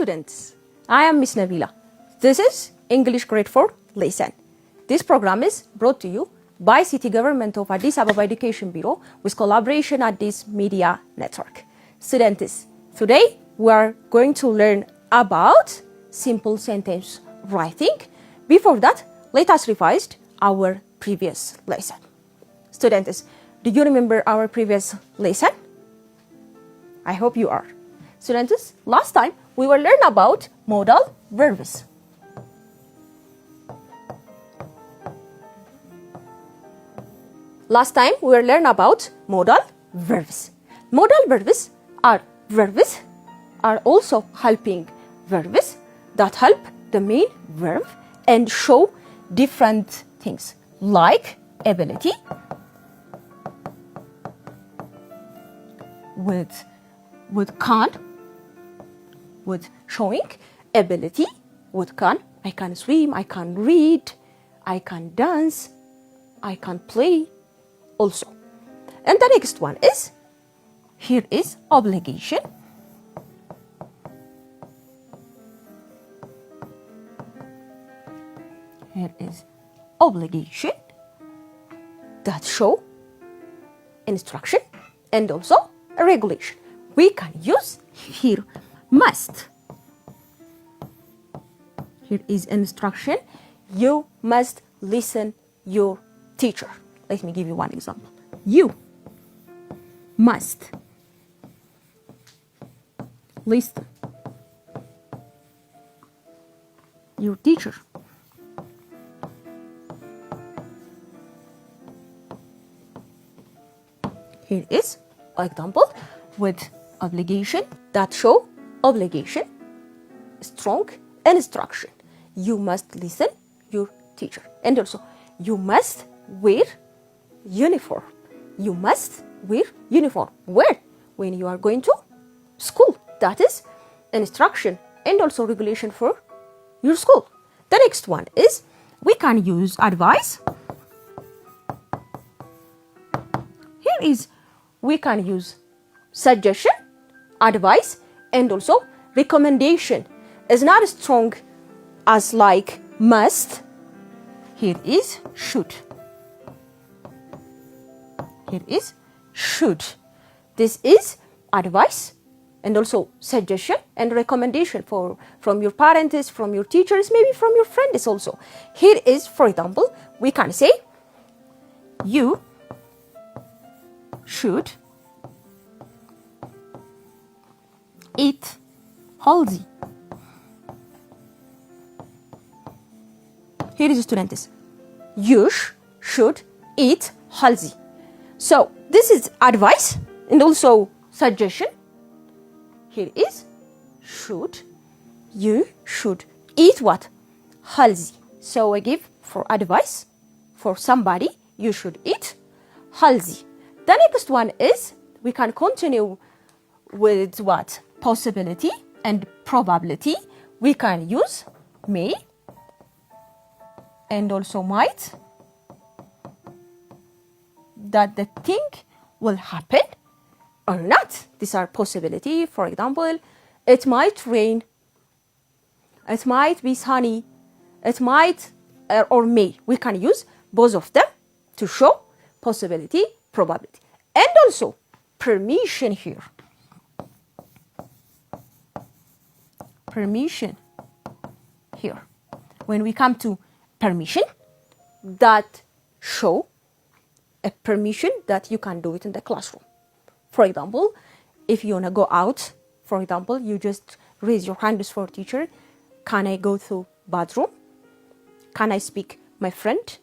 students, I am Miss Nabila. This is English Grade 4 lesson. This program is brought to you by City Government of Addis Ababa Education Bureau with collaboration at this media network. Students, today we are going to learn about simple sentence writing. Before that, let us revise our previous lesson. Students, do you remember our previous lesson? I hope you are. Students, last time we will learn about modal verbs. Last time we will learn about modal verbs. Modal verbs are also helping verbs that help the main verb and show different things like ability with can, with showing ability with can. I can swim, I can read, I can dance, I can play also. And the next one is, here is obligation. Here is obligation that show instruction and also a regulation. We can use here must. Here is instruction. You must listen your teacher. Let me give you one example. You must listen your teacher. Here is an example with obligation that show obligation, strong instruction. You must listen your teacher. And also, you must wear uniform. You must wear uniform. Where? When you are going to school. That is instruction and also regulation for your school. The next one is, we can use advice. Here is, we can use suggestion, advice, and also recommendation. Is not as strong as like must. Here is should. Here is should. This is advice and also suggestion and recommendation from your parents, from your teachers, maybe from your friends also. Here is, for example, we can say, you should eat healthy. Here is, students, you should eat healthy. So this is advice and also suggestion. Here is should. You should eat what? Healthy. So I give for advice for somebody, you should eat healthy. The next one is, we can continue with what? Possibility and probability. We can use may and also might, that the thing will happen or not. These are possibility. For example, it might rain, it might be sunny, it might or may. We can use both of them to show possibility, probability. And also permission here. Permission here. When we come to permission, that show a permission that you can do it in the classroom. For example, if you want to go out, for example, you just raise your hands for teacher. Can I go to bathroom? Can I speak my friend?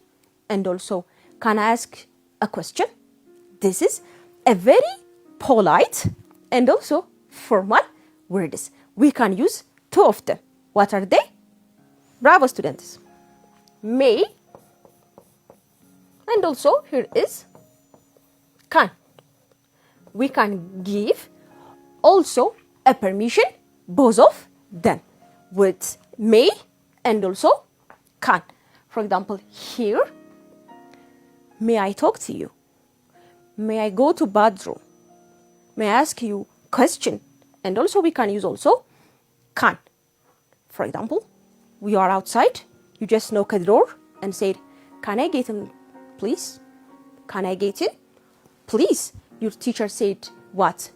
And also, can I ask a question? This is a very polite and also formal words. We can use two of them. What are they? Bravo, students. May. And also, here is can. We can give also a permission, both of them, with may and also can. For example, here, may I talk to you? May I go to bathroom? May I ask you question? And also we can use also can. For example, we are outside, you just knock at the door and said, can I get in, please? Can I get in? Please. Your teacher said, what?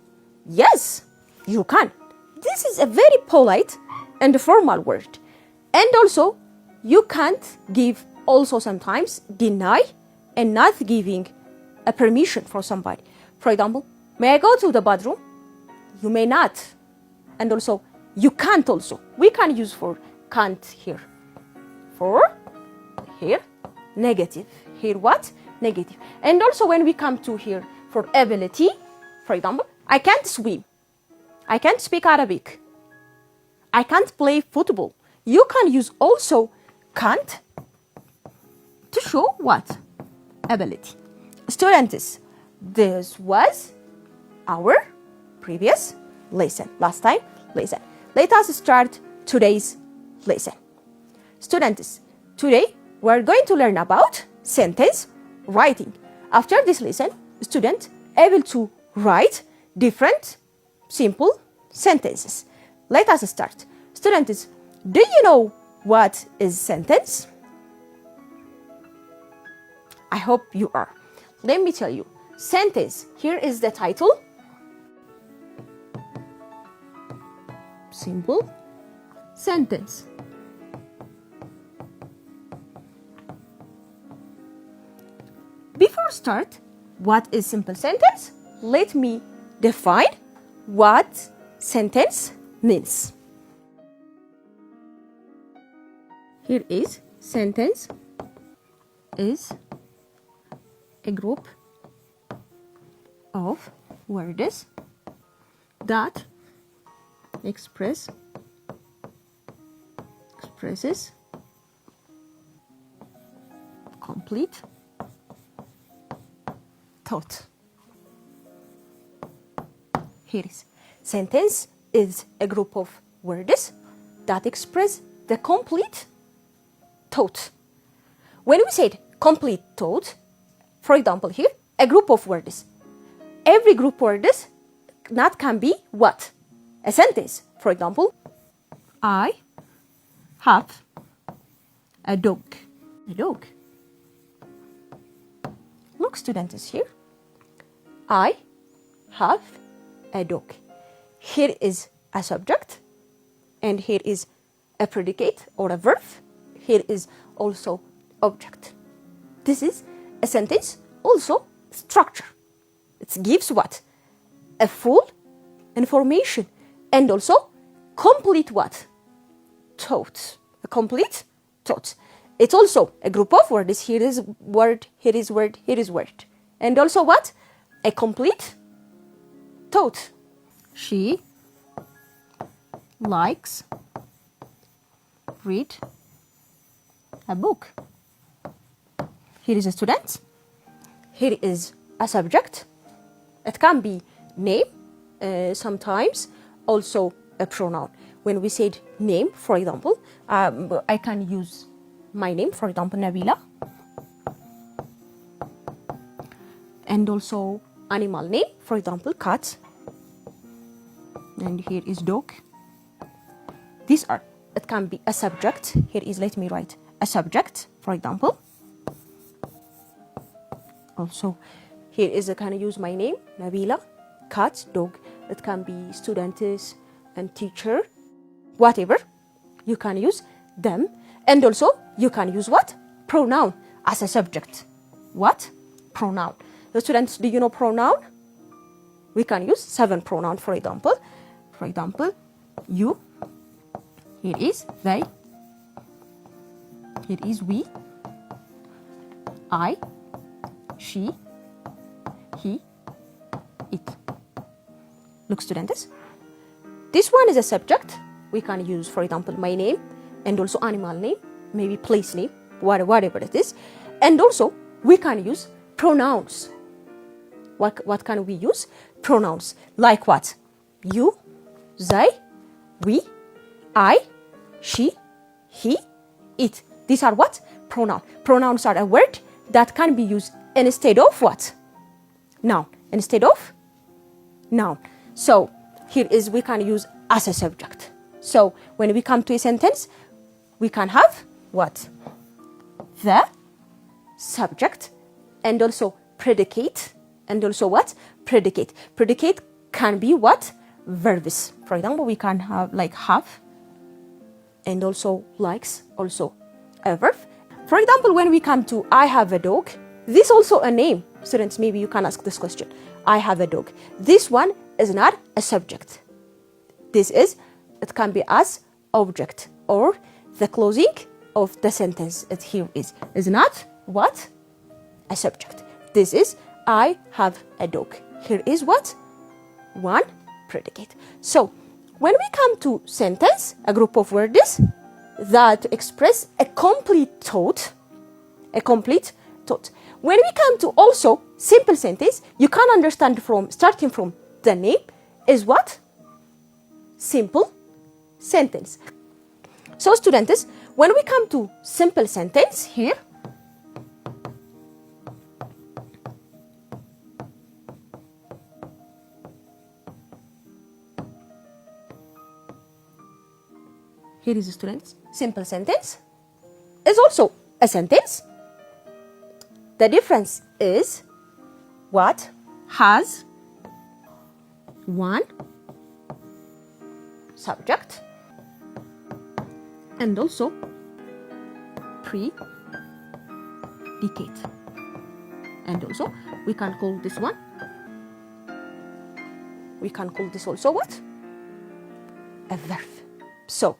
Yes, you can. This is a very polite and formal word. And also, you can't give also sometimes deny and not giving a permission for somebody. For example, may I go to the bathroom? You may not. And also, you can't also. We can use for can't here. For here, negative. Here what? Negative. And also when we come to here for ability, for example, I can't swim. I can't speak Arabic. I can't play football. You can use also can't to show what? Ability. Students, this was our previous lesson. Last time lesson. Let us start today's lesson. Students, today we're going to learn about sentence writing. After this lesson, students able to write different simple sentences. Let us start. Students, do you know what is sentence? I hope you are. Let me tell you. Sentence, here is the title. Simple sentence. Before start, what is simple sentence? Let me define what sentence means. Here is sentence is a group of words that expresses complete thought. Here is sentence is a group of words that express the complete thought. When we said complete thought, for example here, a group of words. Every group of words that can be what? A sentence. For example, I have a dog. A dog. Look, students, here. I have a dog. Here is a subject, and here is a predicate or a verb. Here is also object. This is a sentence, also structure. It gives what? A full information and also complete what? Thought. A complete thought. It's also a group of words. Here is word, here is word, here is word. And also what? A complete thought. She likes read a book. Here is a student. Here is a subject. It can be name, sometimes also a pronoun. When we said name, for example, I can use my name, for example, Nabila. And also animal name, for example, cat. And here is dog. These are, it can be a subject. Here is, let me write, a subject, for example. Also, here is, I can use my name, Nabila, cat, dog. It can be students and teacher, whatever. You can use them. And also, you can use what? Pronoun as a subject. What? Pronoun. The students, do you know pronoun? We can use 7 pronouns, for example. For example, you. Here is they. Here is we. I. She. He. It. Look, students. This one is a subject. We can use, for example, my name and also animal name, maybe place name, whatever it is. And also, we can use pronouns. What can we use? Pronouns. Like what? You, they, we, I, she, he, it. These are what? Pronouns. Pronouns are a word that can be used instead of what? Noun. Instead of noun. So, here is, we can use as a subject. So when we come to a sentence, we can have what? The subject and also predicate, and also what? Predicate. Predicate can be what? Verbs. For example, we can have like have and also likes, also a verb. For example, when we come to I have a dog, this also a name. Students, maybe you can ask this question. I have a dog. This one is not a subject. It can be as object, or the closing of the sentence it here is not what? A subject. This is I have a dog. Here is what? One predicate. So when we come to sentence, a group of words that express a complete thought, When we come to also simple sentence, you can understand from starting from the name is what? Simple sentence. So students, when we come to simple sentence here, here is students, simple sentence is also a sentence. The difference is what has one subject and also predicate. And also we can call this one, we can call this also what? A verb. So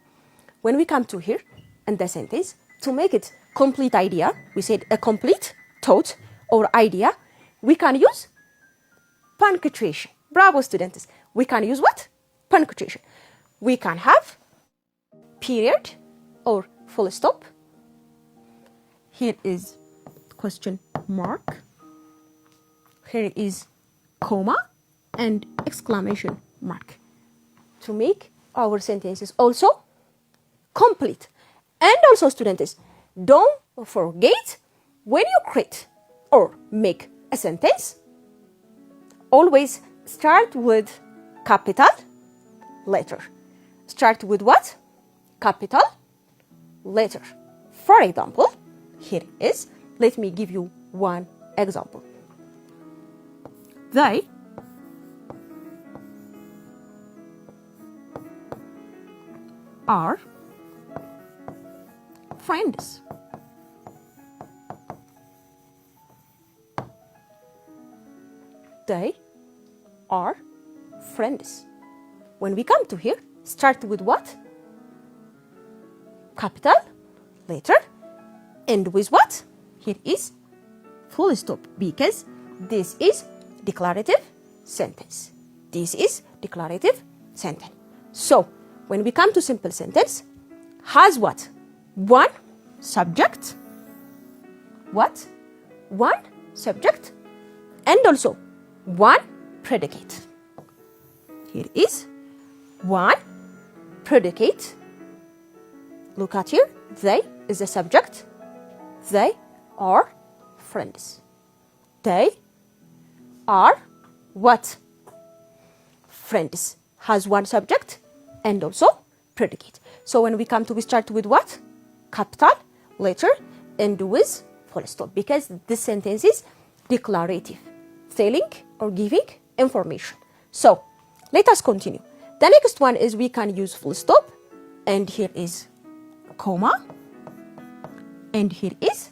when we come to here in the sentence, to make it complete idea, we said a complete thought or idea, we can use punctuation. Bravo, students. We can use what? Punctuation. We can have period or full stop. Here is question mark. Here is comma and exclamation mark to make our sentences also complete. And also, students, don't forget, when you create or make a sentence, always start with capital letter. Start with what? Capital letter. For example, here is, let me give you one example. They are friends. They are friends. When we come to here, start with what? Capital letter. End with what? Here is full stop, because this is declarative sentence. This is declarative sentence. So when we come to simple sentence, has what? One subject. What? One subject. And also one predicate. Here is one predicate. Look at here. They is the subject. They are friends. They are what? Friends. Has one subject and also predicate. So when we come to, we start with what? Capital letter and with full stop, because this sentence is declarative, telling or giving information. So let us continue. The next one is we can use full stop, and here is comma, and here is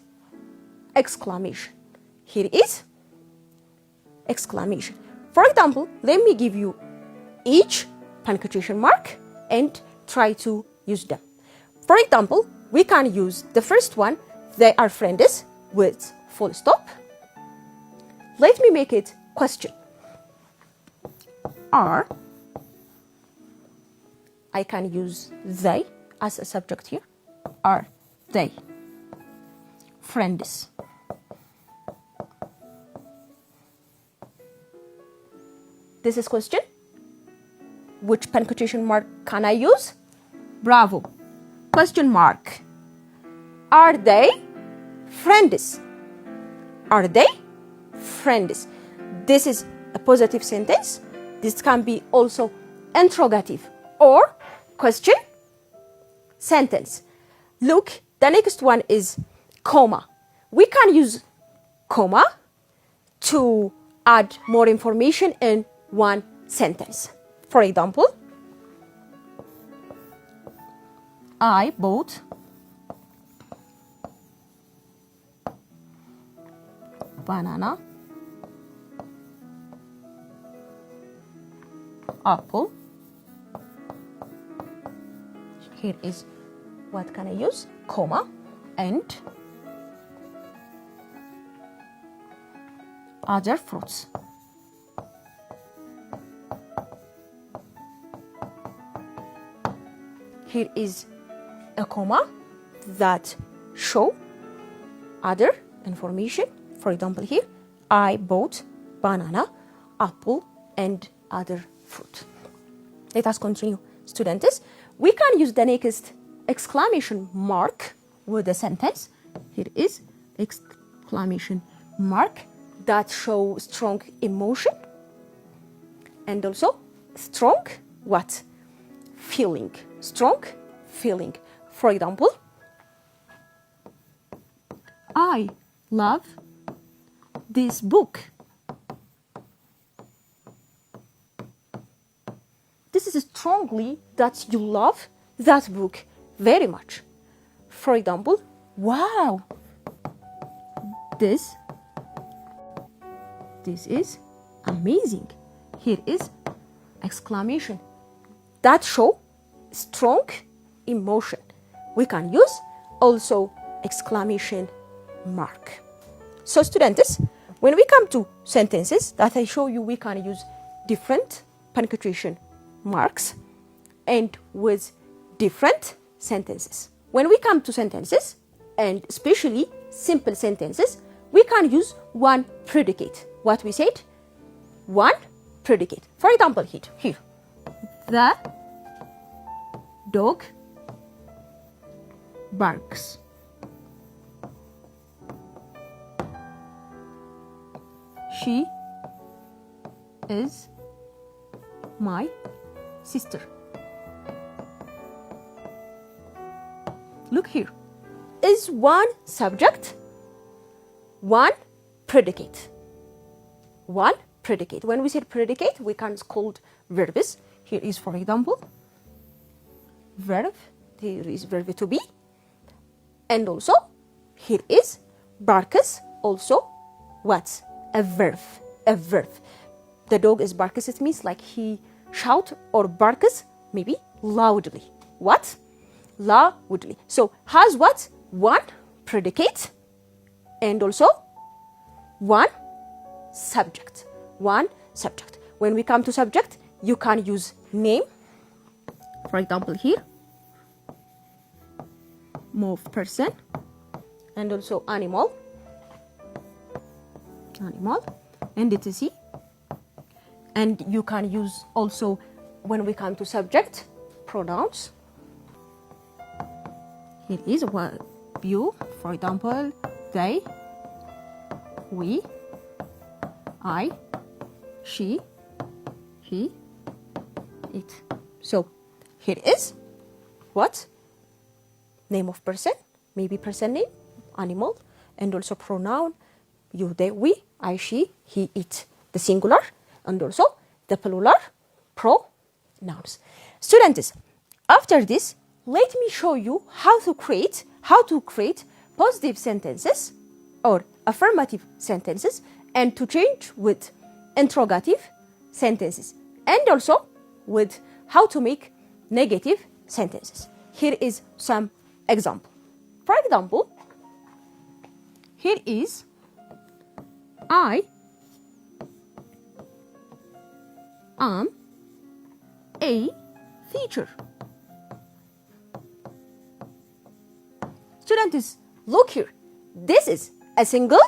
exclamation. Here is exclamation. For example, let me give you each punctuation mark and try to use them. For example, we can use the first one, they are friends, with full stop. Let me make it question. Are, I can use they as a subject here. Are they friends? This is question. Which punctuation mark can I use? Bravo. Question mark. Are they friends? Are they friends? This is a positive sentence. This can be also interrogative or question, sentence. Look, the next one is comma. We can use comma to add more information in one sentence. For example, I bought banana, apple. Here is what can I use? Comma and other fruits. Here is a comma that show other information. For example, here, I bought banana, apple, and other fruit. Let us continue, students. We can use the next exclamation mark with the sentence. Here is exclamation mark that show strong emotion and also strong what? Feeling. Strong feeling. For example, I love this book. This is strongly that you love that book very much. For example, wow, this is amazing. Here is exclamation that show strong emotion. We can use also exclamation mark. So students, when we come to sentences that I show you, we can use different punctuation marks and with different sentences. When we come to sentences, and especially simple sentences, we can use one predicate. What we said? One predicate. For example, here. The dog barks. She is my sister. Look here. Is one subject, one predicate. One predicate. When we say predicate, we can call verbs. Here is, for example, verb. Here is verb to be. And also, here is barks. Also, what? A verb. A verb. The dog is barks. It means like he shout or barks, maybe loudly. What? Loudly. So has what? One predicate and also one subject. One subject. When we come to subject, you can use name. For example, here, move person, and also animal, and etc. And you can use also, when we come to subject, pronouns. Here is what you, for example, they, we, I, she, he, it. So here is what? Name of person, maybe person name, animal, and also pronoun, you, they, we, I, she, he, it. The singular and also the plural pronouns. Students, after this, let me show you how to create positive sentences or affirmative sentences and to change with interrogative sentences and also with how to make negative sentences. Here is some example. For example, here is I am a teacher. Students, look here. This is a single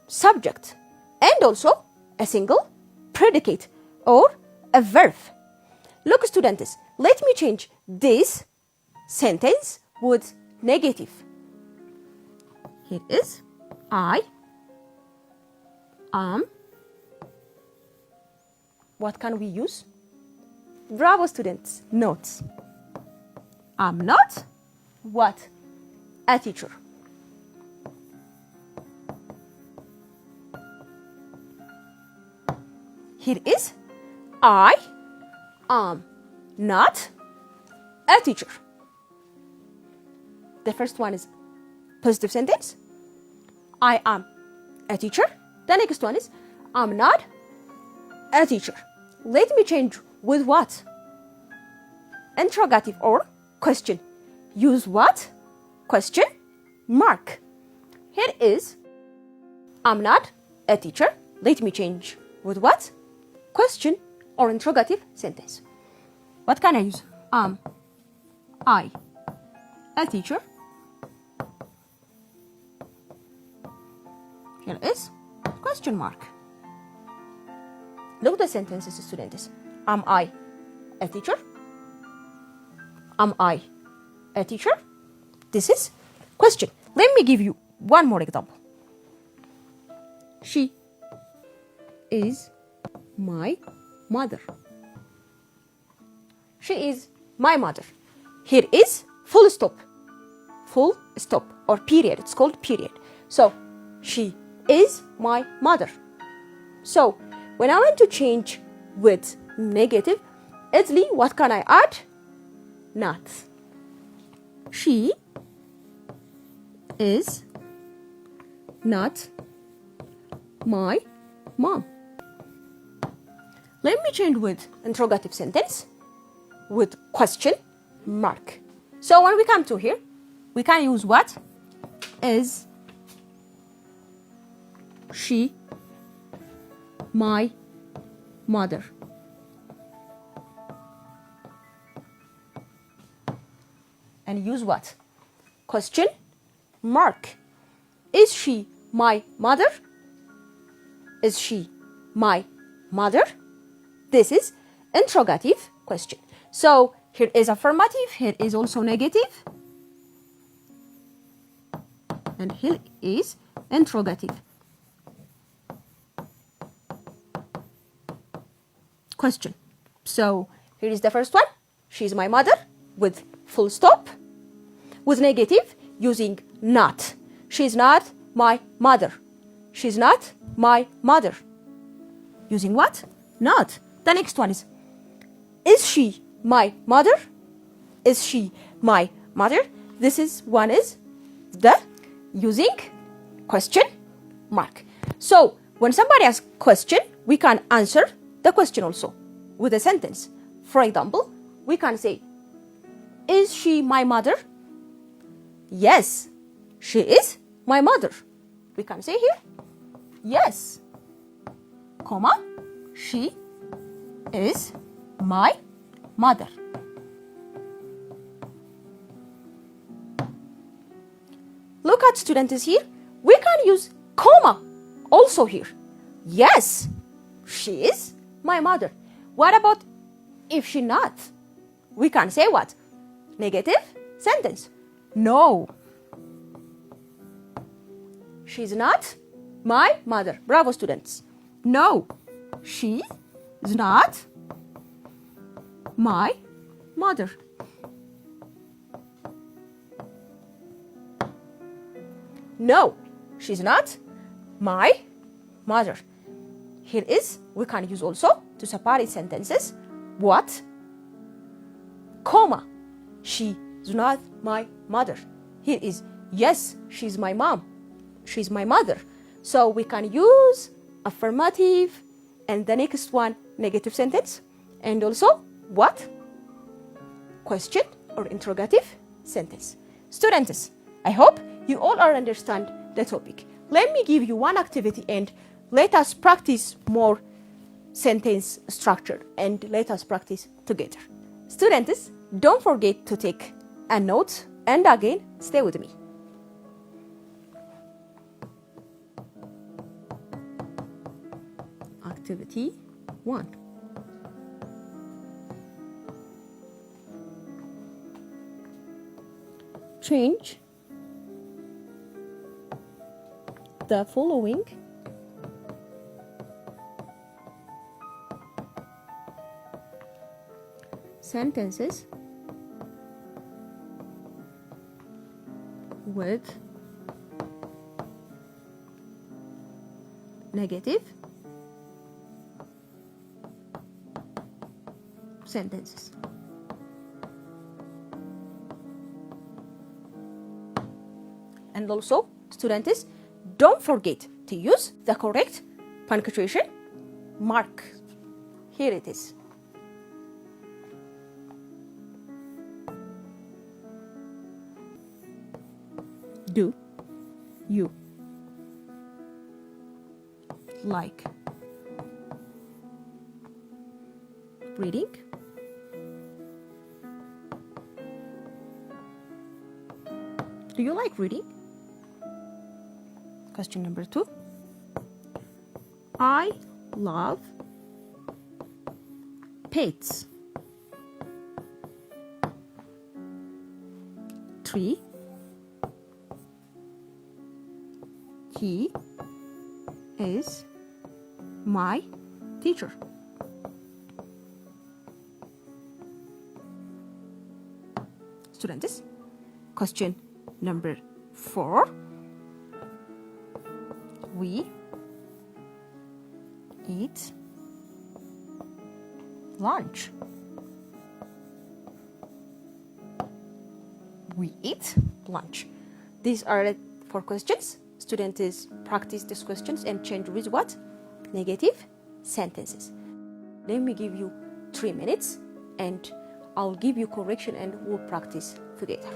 subject and also a single predicate or a verb. Look, students, let me change this sentence with negative. Here is I am. What can we use? Bravo, students. Notes. I'm not what? A teacher. Here is I am not a teacher. The first one is positive sentence. I am a teacher. The next one is I'm not a teacher. Let me change with what? Interrogative or question. Use what? Question mark. Here is I'm not a teacher. Let me change with what? Question or interrogative sentence. What can I use? Am I a teacher? Here is question mark. Look at the sentences, students. Am I a teacher? Am I a teacher? This is question. Let me give you one more example. She is my mother. She is my mother. Here is full stop. Full stop or period. It's called period. So, she is my mother. So, when I want to change with negative, easily what can I add? Not. She is not my mom. Let me change with interrogative sentence with question mark. So when we come to here, we can use what? Is she my mother? And use what? Question mark. Is she my mother? Is she my mother? This is interrogative question. So here is affirmative, here is also negative, and here is interrogative. Question. So here is the first one. She is my mother with full stop. With negative, using not. She is not my mother. She is not my mother. Using what? Not. The next one is she my mother? Is she my mother? This is one is the using question mark. So when somebody asks question, we can answer the question also with a sentence. For example, we can say, is she my mother? Yes, she is my mother. We can say here, yes, comma, she is my mother. Look at students here. We can use comma also here. Yes, she is my mother. What about if she not? We can say what? Negative sentence. No, she's not my mother. Bravo, students. No, she is not my mother. No, she's not my mother. Here is, we can use also to separate sentences. What? Comma. She is not my mother. Here is, yes, she's my mom. She's my mother. So we can use affirmative and the next one negative sentence. And also what? Question or interrogative sentence. Students, I hope you all are understand the topic. Let me give you one activity and let us practice more sentence structure and let us practice together. Students, don't forget to take a note and again stay with me. Activity 1. Change the following sentences with negative sentences. And also, students, don't forget to use the correct punctuation mark. Here it is. Do you like reading? Do you like reading? Question number 2. I love pets. 3. He is my teacher. Students, question number 4. We eat lunch. We eat lunch. These are the 4 questions. Students, practice these questions and change with what? Negative sentences. Let me give you 3 minutes and I'll give you correction and we'll practice together.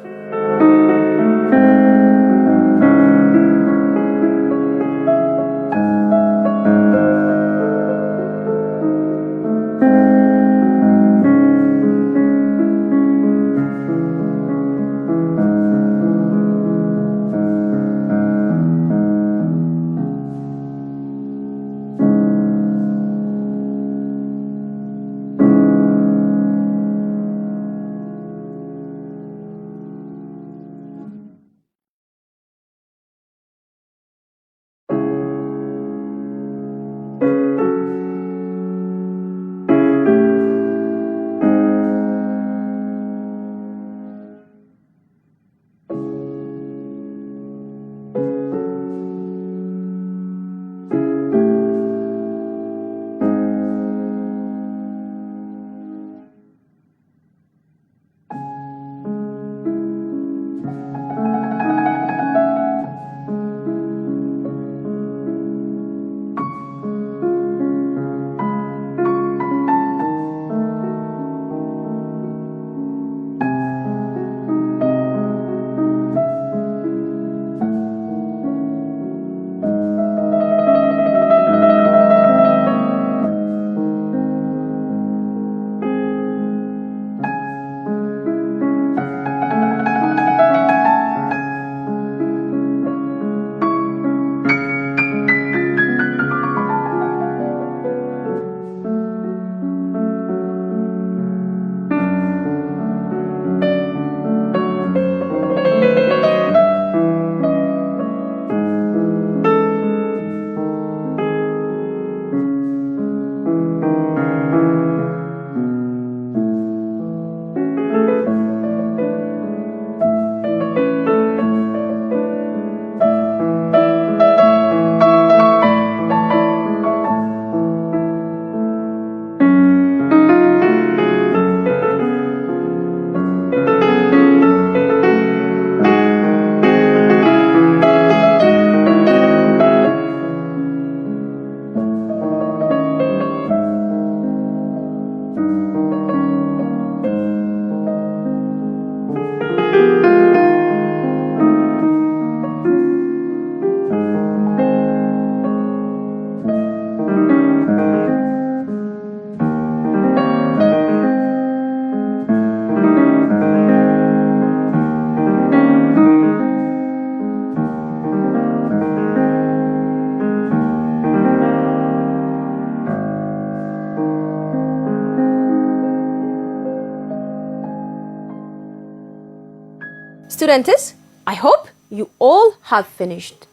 Students, I hope you all have finished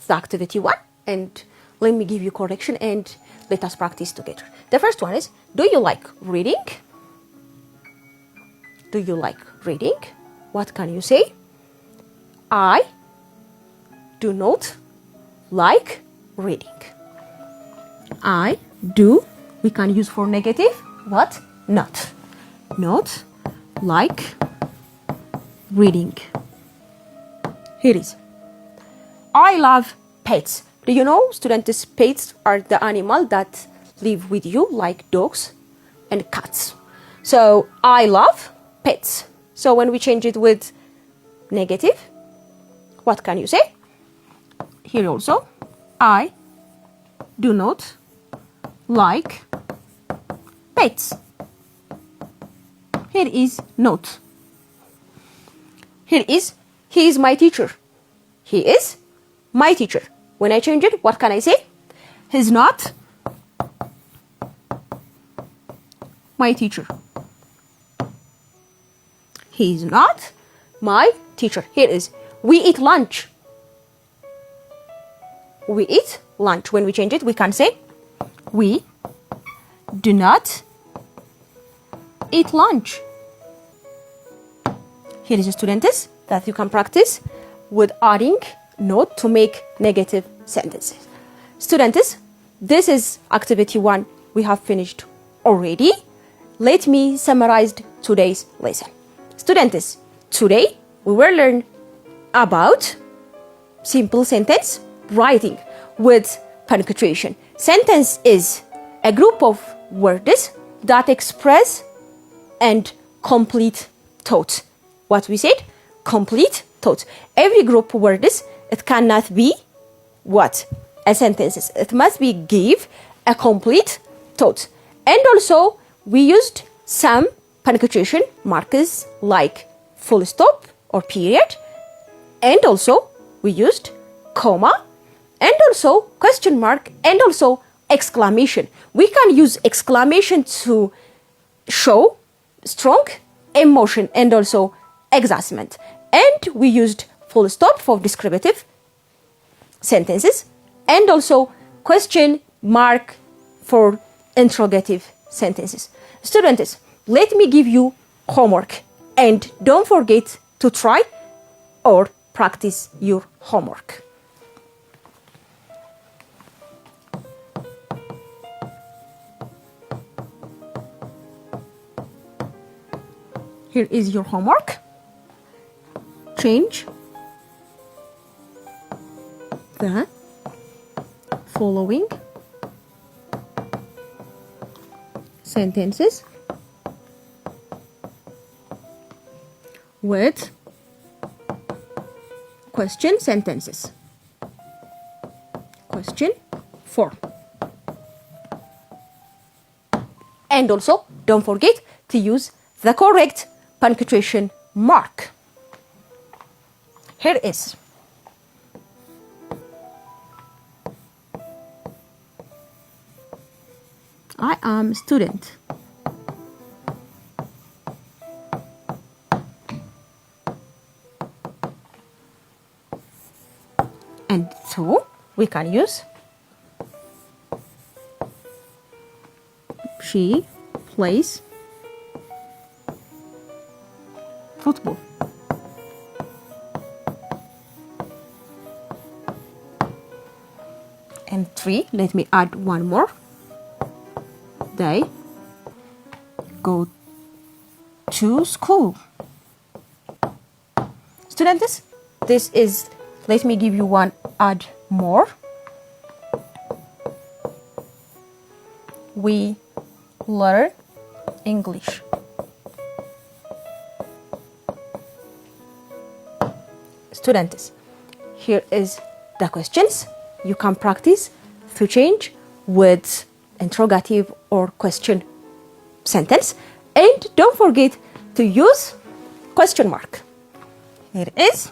the activity 1 and let me give you correction and let us practice together. The first one is, do you like reading? do you like reading? What can you say? I do not like reading. I do, we can use for negative, what? Not. Not like reading. Here is. I love pets. Do you know, students, pets are the animal that live with you, like dogs and cats. So I love pets. So when we change it with negative, what can you say? Here also, I do not like pets. Here is not. Here is, he is my teacher. He is my teacher. When I change it, what can I say? He's not my teacher. He is not my teacher. Here is, we eat lunch. We eat lunch. When we change it, we can say, we do not eat lunch. Here is a students that you can practice with adding not to make negative sentences. Students, this is activity 1 we have finished already. Let me summarize today's lesson. Students, today we will learn about simple sentence writing with punctuation. Sentence is a group of words that express and complete thought. What we said? Complete thought. Every group of words, it cannot be what? A sentence. It must be give a complete thought. And also, we used some punctuation markers like full stop or period. And also, we used comma and also question mark and also exclamation. We can use exclamation to show strong emotion and also excitement. And we used full stop for descriptive sentences and also question mark for interrogative sentences. Students, let me give you homework and don't forget to try or practice your homework. Here is your homework. Change the following sentences with question sentences. Question 4. And also, don't forget to use the correct punctuation mark. Here is. I am student. And so we can use she plays football. And 3, let me add one more. They go to school. Students, this is, let me give you one add more. We learn English. Students, here is the questions. You can practice to change with interrogative or question sentence. And don't forget to use question mark. Here is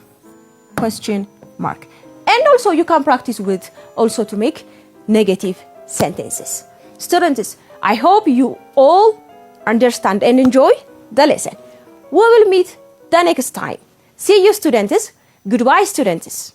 question mark. And also you can practice with also to make negative sentences. Students, I hope you all understand and enjoy the lesson. We will meet the next time. See you, students. Goodbye, students.